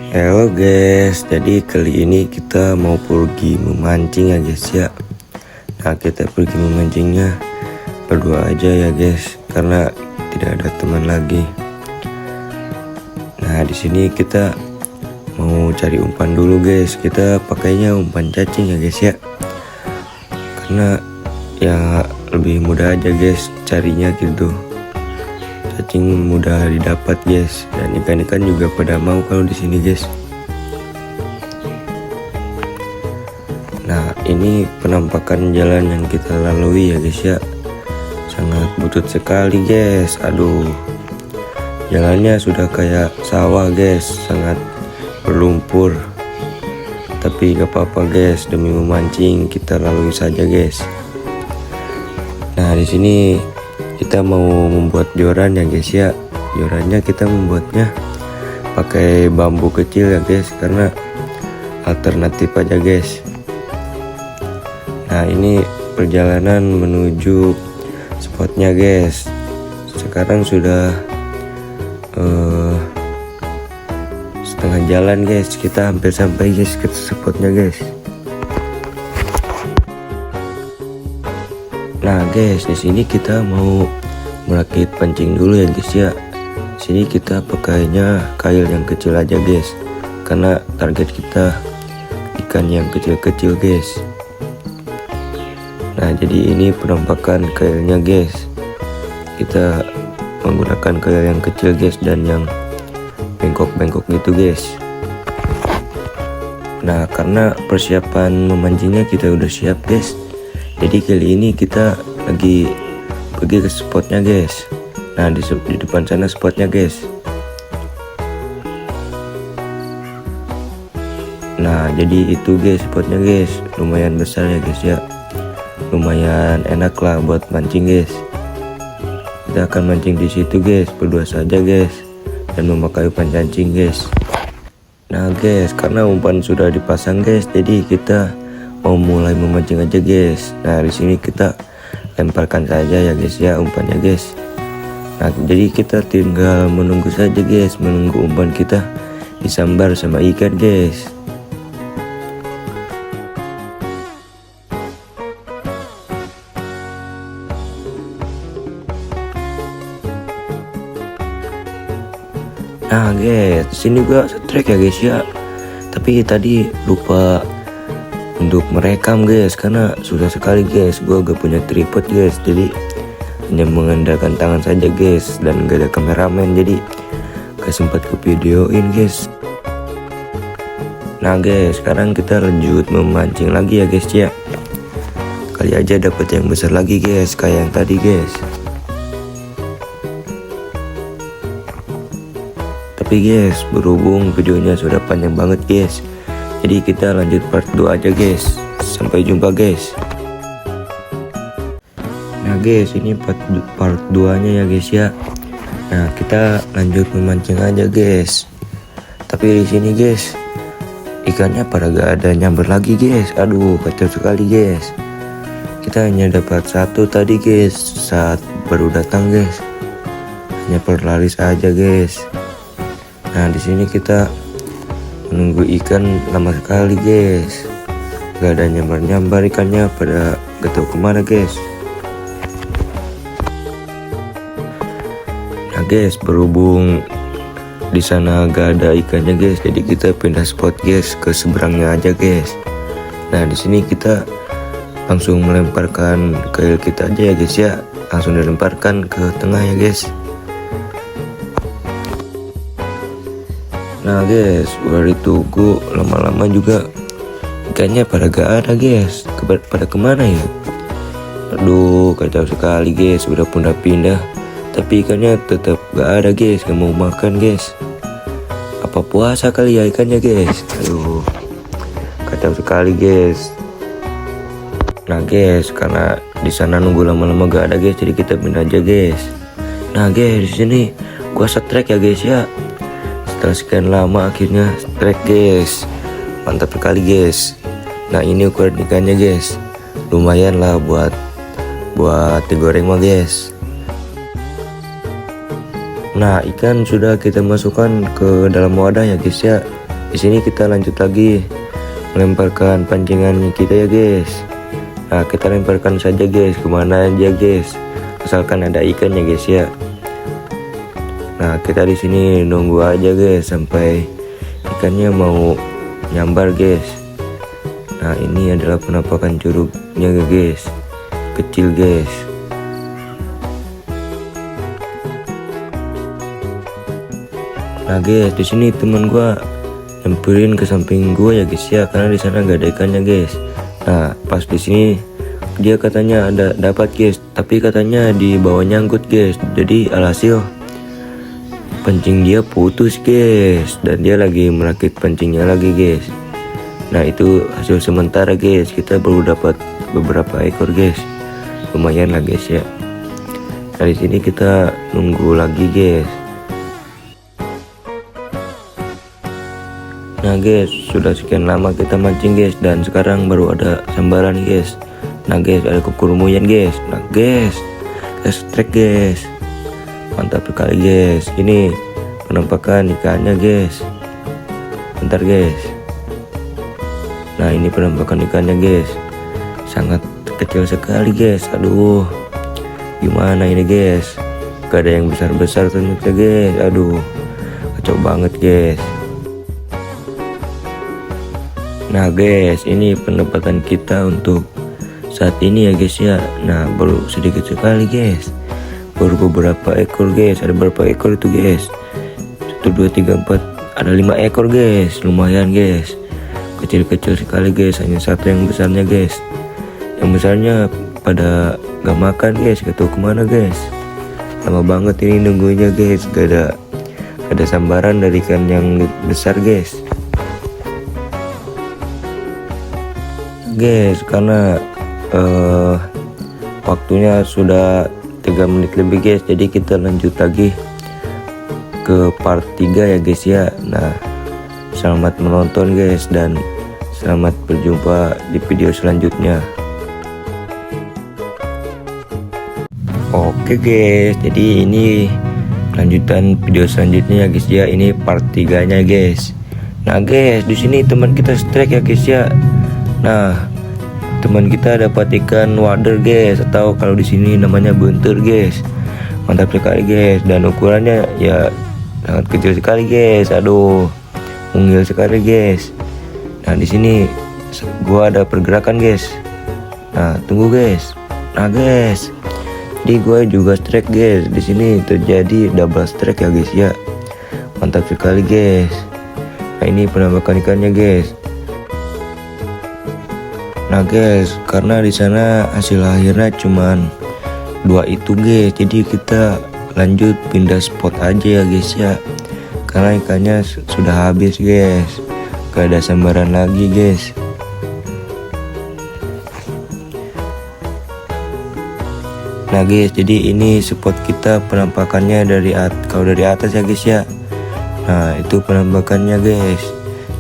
Halo guys, jadi kali ini kita mau pergi memancing ya guys ya. Nah, kita pergi memancingnya berdua aja ya guys, karena tidak ada teman lagi. Nah, di sini kita mau cari umpan dulu guys. Kita pakainya umpan cacing ya guys ya, karena ya lebih mudah aja guys carinya gitu. Cacing mudah didapat guys, dan ikan-ikan juga pada mau kalau di sini guys. Nah, ini penampakan jalan yang kita lalui ya guys ya. Sangat butut sekali guys. Aduh, jalannya sudah kayak sawah guys, sangat berlumpur. Tapi gak apa-apa guys, demi memancing kita lalui saja guys. Nah, di sini kita mau membuat joran ya guys ya. Jorannya kita membuatnya pakai bambu kecil ya guys, karena alternatif aja guys. Nah, ini perjalanan menuju spotnya guys. Sekarang sudah setengah jalan guys, kita hampir sampai guys ke spotnya guys. Nah guys, di sini kita mau merakit pancing dulu ya guys ya. Sini kita pakainya kail yang kecil aja guys, karena target kita ikan yang kecil-kecil guys. Nah, jadi ini penampakan kailnya guys. Kita menggunakan kail yang kecil guys, dan yang bengkok-bengkok gitu guys. Nah, karena persiapan memancingnya kita udah siap guys, jadi kali ini kita lagi pergi ke spotnya guys. Nah, di depan sana spotnya guys. Nah, jadi itu guys spotnya guys. Lumayan besar ya guys ya. Lumayan enak lah buat mancing guys. Kita akan mancing di situ guys, berdua saja guys, dan memakai umpan cacing guys. Nah guys, karena umpan sudah dipasang guys, jadi kita mau mulai memancing aja guys. Nah, di sini kita lemparkan saja ya guys ya umpannya guys. Nah, jadi kita tinggal menunggu saja guys, menunggu umpan kita disambar sama ikan guys. Nah guys, sini gua strike ya guys ya. Tapi tadi lupa untuk merekam guys, karena susah sekali guys. Gua gak punya tripod guys, jadi hanya mengandalkan tangan saja guys, dan gak ada kameramen, jadi gak sempat ke videoin guys. Nah guys, sekarang kita lanjut memancing lagi ya guys ya. Kali aja dapat yang besar lagi guys, kayak yang tadi guys. Tapi guys, berhubung videonya sudah panjang banget guys, jadi kita lanjut part 2 aja guys. Sampai jumpa guys. Nah guys, ini part 2 nya ya guys ya. Nah, kita lanjut memancing aja guys. Tapi di sini guys, ikannya pada gak ada nyamber lagi guys. Aduh, kacau sekali guys. Kita hanya dapat satu tadi guys saat baru datang guys. Hanya perlalis aja guys. Nah, di sini kita menunggu ikan lama sekali guys. Gak ada nyambar-nyambar ikannya, pada gak tahu kemana guys. Nah guys, berhubung di sana gak ada ikannya guys, jadi kita pindah spot guys ke seberangnya aja guys. Nah, di sini kita langsung melemparkan kail kita aja ya guys ya. Langsung dilemparkan ke tengah ya guys. Nah guys, udah ditunggu lama-lama juga ikannya pada gak ada guys. Pada kemana ya? Aduh, kacau sekali guys. Udah pindah-pindah, tapi ikannya tetap gak ada guys. Gak mau makan guys. Apa puasa kali ya ikannya guys? Aduh, kacau sekali guys. Nah guys, karena di sana nunggu lama-lama gak ada guys, jadi kita pindah aja guys. Nah guys, di sini gua strike ya guys ya. Setelah sekian lama akhirnya strike guys. Mantap sekali guys. Nah, ini ukuran ikannya guys. Lumayan lah buat digoreng mah guys. Nah, ikan sudah kita masukkan ke dalam wadah ya guys ya. Di sini kita lanjut lagi melemparkan pancingan kita ya guys. Nah, kita lemparkan saja guys, kemana aja guys, asalkan ada ikan ya guys ya. Nah, kita di sini nunggu aja guys sampai ikannya mau nyambar guys. Nah, ini adalah penampakan curugnya guys, kecil guys. Nah guys, di sini teman gua nyamperin ke samping gua ya guys ya, karena di sana nggak ada ikannya guys. Nah, pas di sini dia katanya ada dapat guys, tapi katanya di bawah nyangkut guys. Jadi alhasil pancing dia putus guys, dan dia lagi merakit pancingnya lagi guys. Nah, itu hasil sementara guys, kita baru dapat beberapa ekor guys, lumayan lah guys ya. Nah, di sini kita nunggu lagi guys. Nah guys, sudah sekian lama kita mancing guys, dan sekarang baru ada sambaran guys. Nah guys, ada kukurumuyan guys. Nah guys, strike guys, mantap sekali guys. Ini penampakan ikannya guys. Bentar guys. Nah, ini penampakan ikannya guys, sangat kecil sekali guys. Aduh, gimana ini guys, gak ada yang besar-besar ternyata guys. Aduh, kacau banget guys. Nah guys, ini pendapatan kita untuk saat ini ya guys ya. Nah, baru sedikit sekali guys, baru beberapa ekor guys. Ada berapa ekor itu guys? 1, 2, 3, 4, ada 5 ekor guys. Lumayan guys, kecil-kecil sekali guys, hanya satu yang besarnya guys. Yang besarnya pada gak makan guys, gak tahu kemana guys. Lama banget ini nunggunya guys, gak ada sambaran dari ikan yang besar guys. Guys, karena waktunya sudah 3 menit lebih guys, jadi kita lanjut lagi ke part 3 ya guys ya. Nah, selamat menonton guys, dan selamat berjumpa di video selanjutnya. Oke guys, jadi ini lanjutan video selanjutnya ya guys ya. Ini part 3 nya guys. Nah guys, di sini teman kita strike ya guys ya. Nah, teman kita dapat ikan wader guys, atau kalau di sini namanya buntur guys. Mantap sekali guys, dan ukurannya ya sangat kecil sekali guys. Aduh, mungil sekali guys. Nah, di sini gua ada pergerakan guys. Nah, tunggu guys. Nah guys, jadi gua juga strike guys. Di sini terjadi double strike ya guys ya. Mantap sekali guys. Nah, ini penampakan ikannya guys. Nah guys, karena di sana hasil akhirnya cuman 2 itu guys, jadi kita lanjut pindah spot aja ya guys ya, karena ikannya sudah habis guys, gak ada sambaran lagi guys. Nah guys, jadi ini spot kita penampakannya kalau dari atas ya guys ya. Nah, itu penampakannya guys.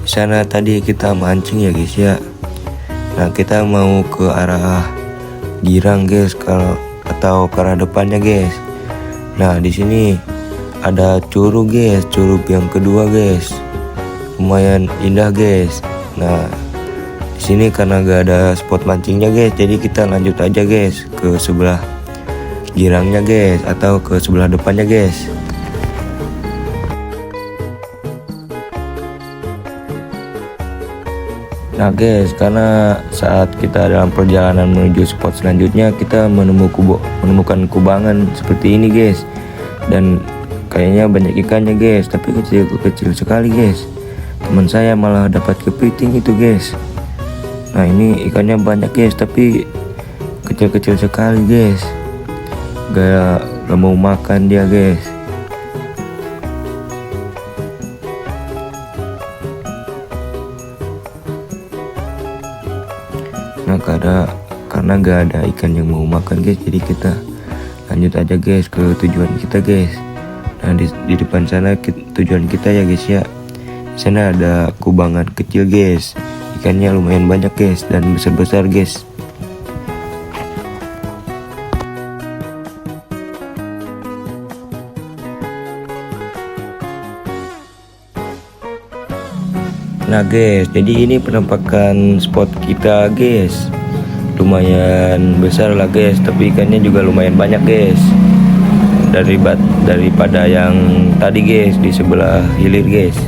Di sana tadi kita mancing ya guys ya. Nah, kita mau ke arah girang guys, atau ke arah depannya guys. Nah, di sini ada curug guys, curug yang kedua guys, lumayan indah guys. Nah, di sini karena gak ada spot mancingnya guys, jadi kita lanjut aja guys ke sebelah girangnya guys, atau ke sebelah depannya guys. Nah guys, karena saat kita dalam perjalanan menuju spot selanjutnya, kita menemukan kubangan seperti ini guys, dan kayaknya banyak ikannya guys, tapi kecil sekali guys. Teman saya malah dapat kepiting itu guys. Nah, ini ikannya banyak guys, tapi kecil-kecil sekali guys, gak mau makan dia guys. Nah, karena gak ada ikan yang mau makan guys, jadi kita lanjut aja guys ke tujuan kita guys. Nah, di depan sana tujuan kita ya guys ya. Di sana ada kubangan kecil guys, ikannya lumayan banyak guys, dan besar-besar guys. Nah guys, jadi ini penampakan spot kita guys. Lumayan besar lah guys, tapi ikannya juga lumayan banyak guys. Daripada yang tadi guys di sebelah hilir guys.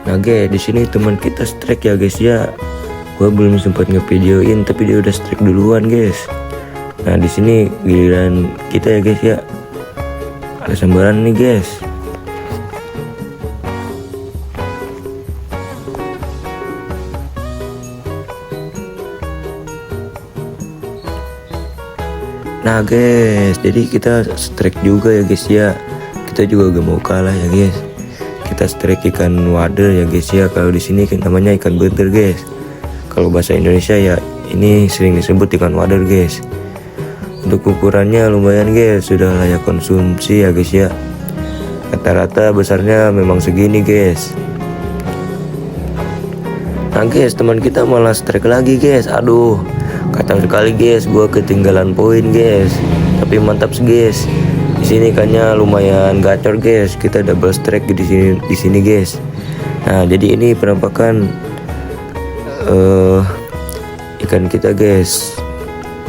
Nah guys, di sini teman kita strike ya guys ya. Gua belum sempat ngevideoin tapi dia udah strike duluan guys. Nah di sini giliran kita ya guys ya. Ada sambaran nih guys. Nah guys, jadi kita strike juga ya guys ya. Kita juga gak mau kalah ya guys. Kita strike ikan wader ya guys ya. Kalau di sini namanya ikan beter guys. Kalau bahasa Indonesia ya ini sering disebut ikan wader guys. Untuk ukurannya lumayan guys, sudah layak konsumsi ya guys ya. Rata-rata besarnya memang segini guys. Nah guys, teman kita malah strike lagi guys. Aduh, kacau sekali guys, gua ketinggalan poin guys. Tapi mantap guys. Di sini ikannya lumayan gacor guys. Kita double strike di sini guys. Nah, jadi ini penampakan ikan kita guys.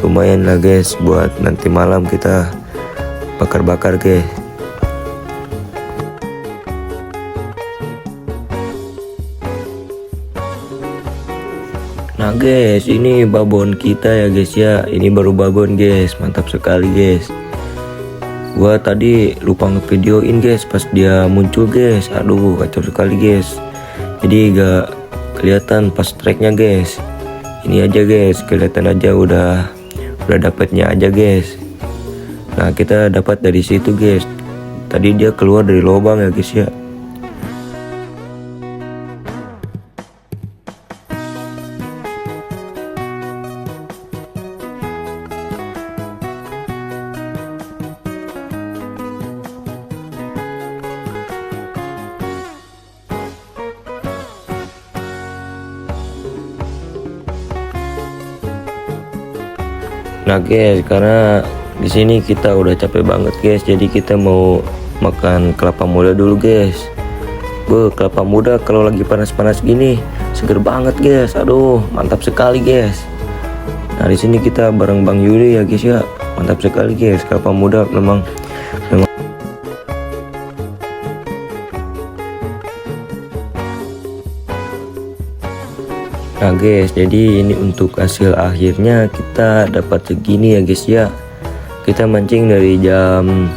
Lumayan lah guys buat nanti malam kita bakar-bakar guys. Nah guys, ini babon kita ya guys ya. Ini baru babon guys, mantap sekali guys. Gua tadi lupa ngevideoin guys pas dia muncul guys. Aduh, kacau sekali guys. Jadi gak kelihatan pas strike-nya guys. Ini aja guys, kelihatan aja udah dapatnya aja guys. Nah, kita dapat dari situ guys. Tadi dia keluar dari lubang ya guys ya. Nah guys, karena di sini kita udah capek banget guys, jadi kita mau makan kelapa muda dulu guys. Kelapa muda kalau lagi panas-panas gini seger banget guys. Aduh, mantap sekali guys. Nah di sini kita bareng Bang Yuli ya guys ya. Mantap sekali guys, kelapa muda memang. Nah guys, jadi ini untuk hasil akhirnya kita dapat segini ya guys ya. Kita mancing dari jam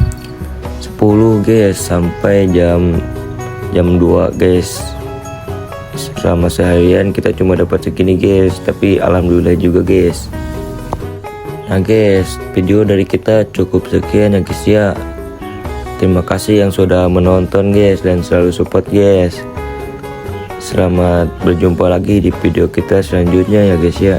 10 guys sampai jam 2 guys. Selama seharian kita cuma dapat segini guys, tapi alhamdulillah juga guys. Nah guys, video dari kita cukup sekian ya guys ya. Terima kasih yang sudah menonton guys dan selalu support guys. Selamat berjumpa lagi di video kita selanjutnya ya guys ya.